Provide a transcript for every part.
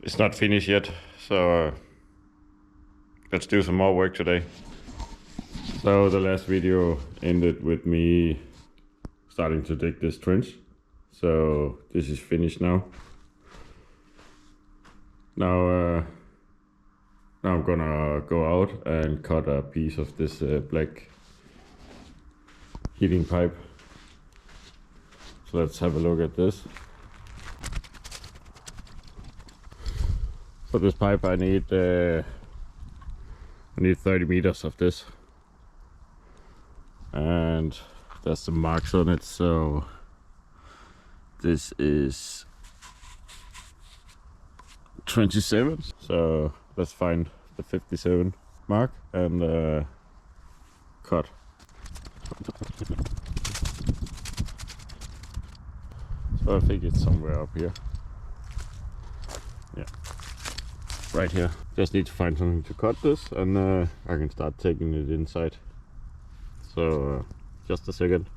it's not finished yet, so let's do some more work today. So the last video ended with me starting to dig this trench. So this is finished now. Now I'm gonna go out and cut a piece of this black heating pipe. So let's have a look at this. For this pipe I need 30 meters of this, and there's some marks on it, so this is 27, so let's find the 57 mark and cut. So I think it's somewhere up here. Yeah, right here. Just need to find something to cut this, and I can start taking it inside. So just a second.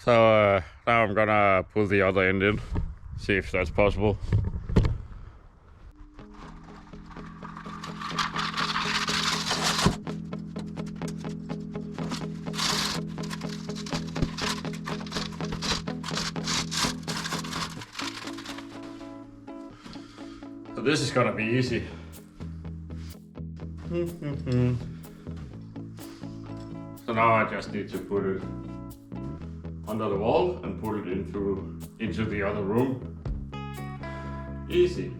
So now I'm gonna pull the other end in, see if that's possible. So this is gonna be easy. So now I just need to put it under the wall and pull it into the other room. Easy.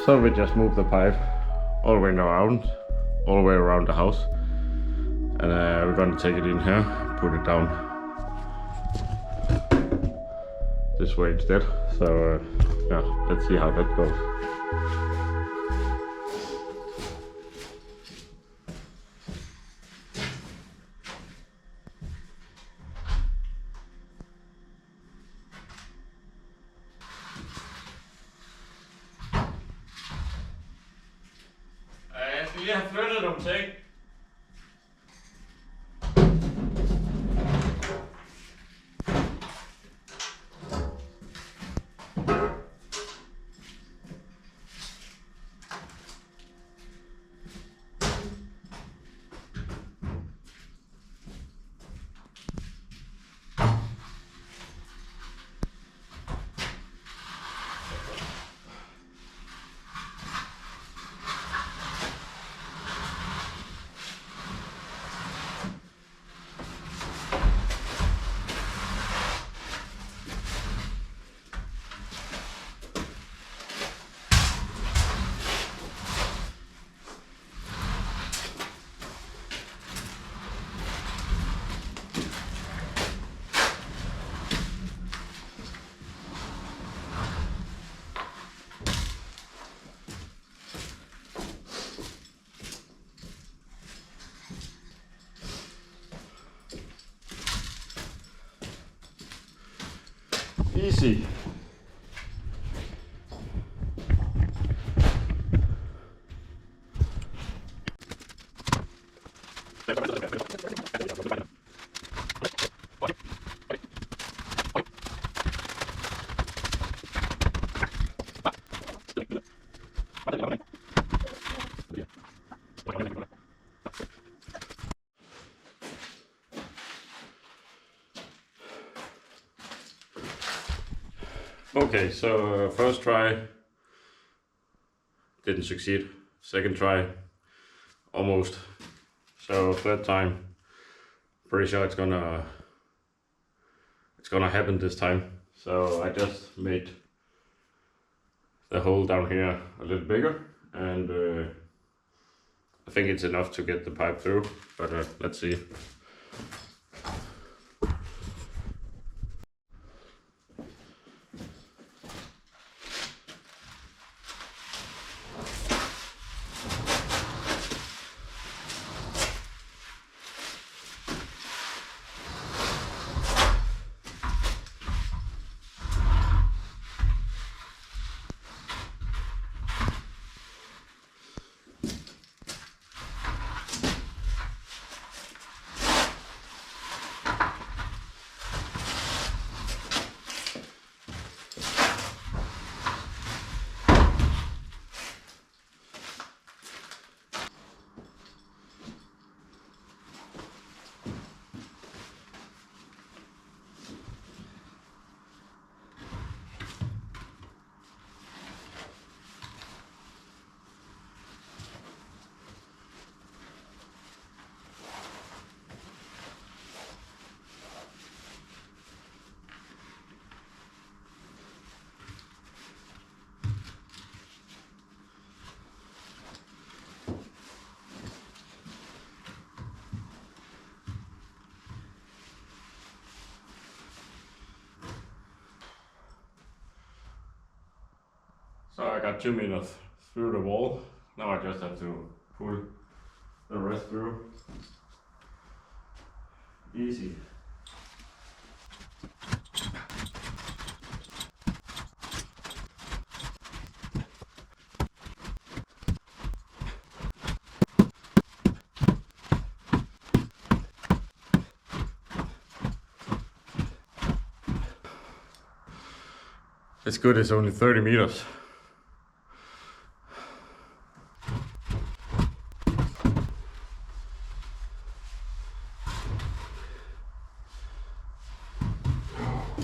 So we just move the pipe all the way around the house, and we're gonna take it in here, put it down this way instead. So yeah, let's see how that goes. Skal lige have flyttet nogle ting. Easy. Okay, so first try didn't succeed. Second try almost. So third time, pretty sure it's gonna happen this time. So I just made the hole down here a little bigger, and I think it's enough to get the pipe through, but let's see. So I got 2 meters through the wall. Now I just have to pull the rest through. Easy. It's good, it's only 30 meters.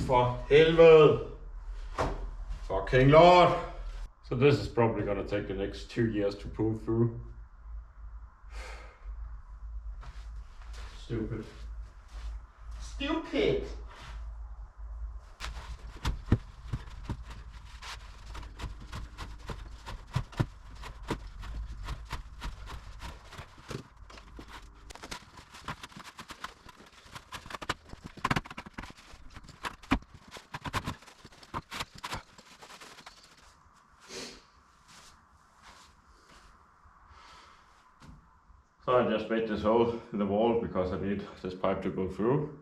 For helvede! Fucking lord! So this is probably gonna take the next 2 years to pull through. Stupid. Stupid! So I just made this hole in the wall because I need this pipe to go through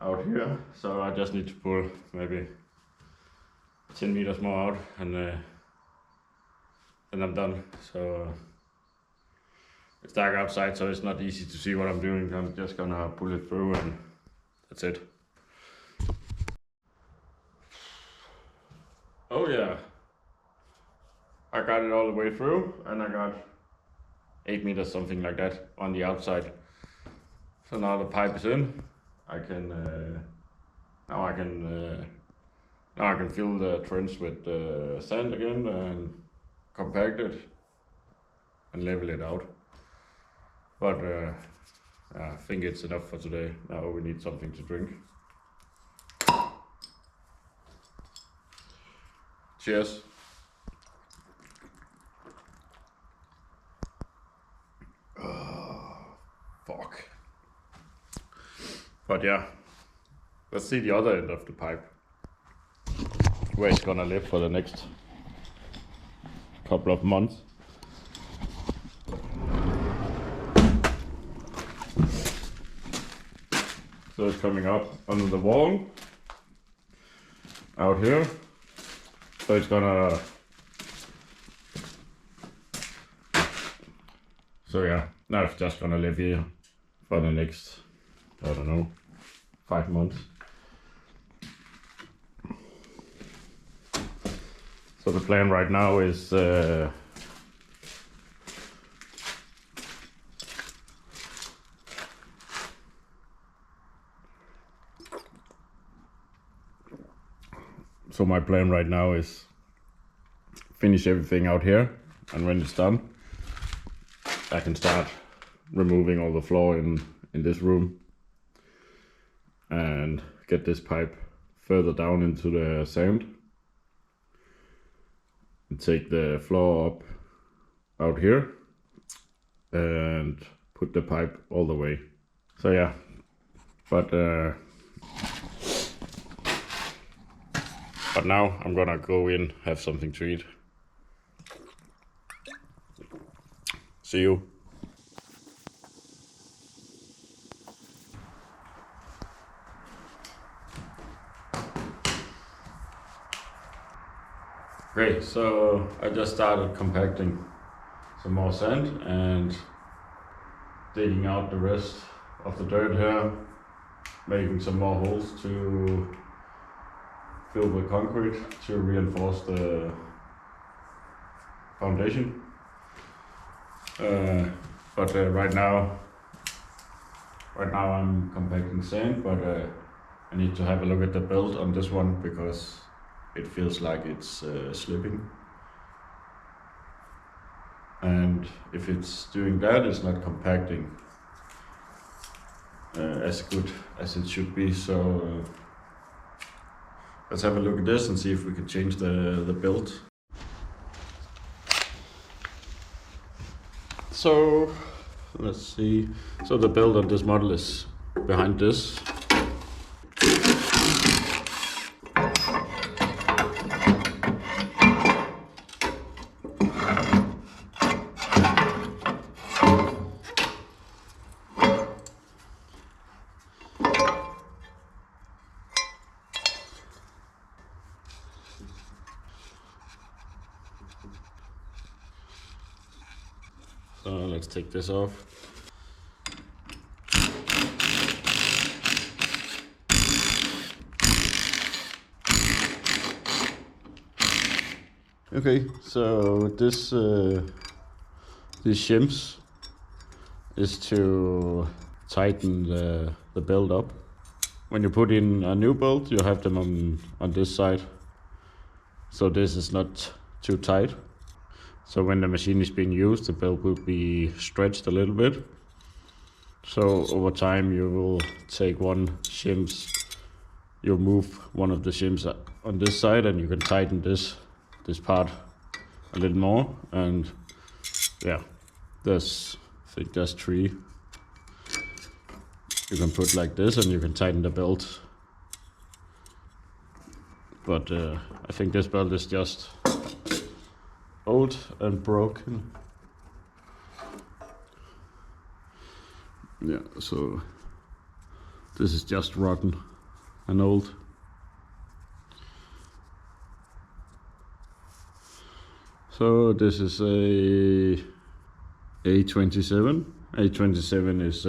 out here. So I just need to pull maybe 10 meters more out, and then I'm done. So it's dark outside, so it's not easy to see what I'm doing. I'm just gonna pull it through, and that's it. Oh yeah, I got it all the way through, and I got 8 meters, something like that, on the outside. So now the pipe is in. I can now I can fill the trench with sand again and compact it and level it out. But I think it's enough for today. Now we need something to drink. Cheers. Fuck. But yeah, let's see the other end of the pipe, where it's gonna live for the next couple of months. So it's coming up under the wall, out here. So it's gonna. So yeah, now it's just gonna live here for the next, I don't know, 5 months. So the plan right now is so my plan right now is finish everything out here, and when it's done, I can start removing all the floor in this room and get this pipe further down into the sand and take the floor up out here and put the pipe all the way. So yeah, but now I'm gonna go in, have something to eat. See you. Great, so I just started compacting some more sand and digging out the rest of the dirt here, making some more holes to fill with concrete to reinforce the foundation. But right now I'm compacting sand, but I need to have a look at the belt on this one because it feels like it's slipping. And if it's doing that, it's not compacting as good as it should be. So let's have a look at this and see if we can change the belt. So let's see. So the belt on this model is behind this. So let's take this off. Okay, so this these shims is to tighten the belt up. When you put in a new belt, you have them on this side, so this is not too tight. So when the machine is being used, the belt will be stretched a little bit. So over time you will take you'll move one of the shims on this side and you can tighten this part a little more. And yeah, I think there's 3. You can put like this and you can tighten the belt. But I think this belt is just old and broken. Yeah, so this is just rotten and old. So this is a A27. A27 is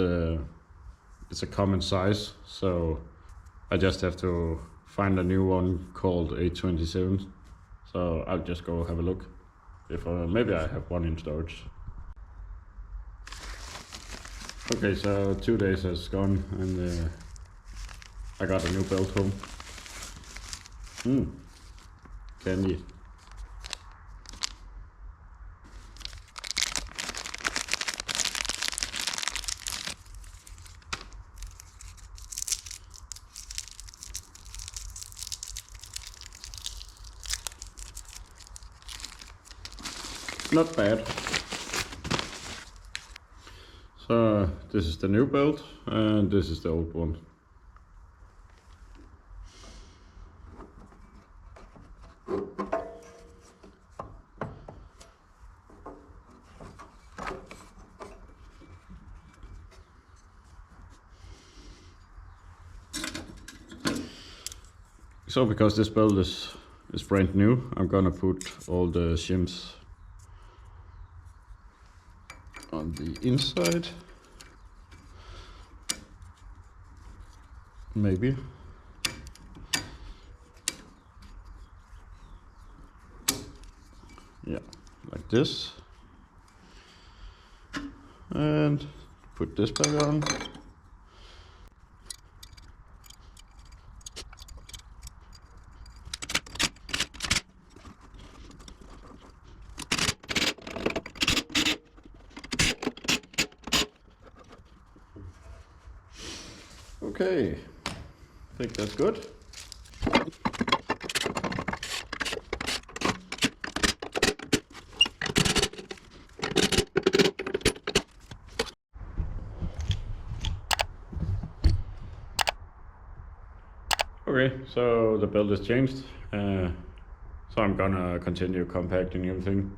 it's a common size, so I just have to find a new one called A27. So I'll just go have a look. If maybe I have one in storage. Okay, so 2 days has gone and I got a new belt home. Candy. Not bad. So this is the new belt and this is the old one. So because this belt is brand new, I'm gonna put all the shims on the inside. Maybe. Yeah, like this. And put this back on. Okay, I think that's good. Okay, so the belt is changed, so I'm gonna continue compacting everything.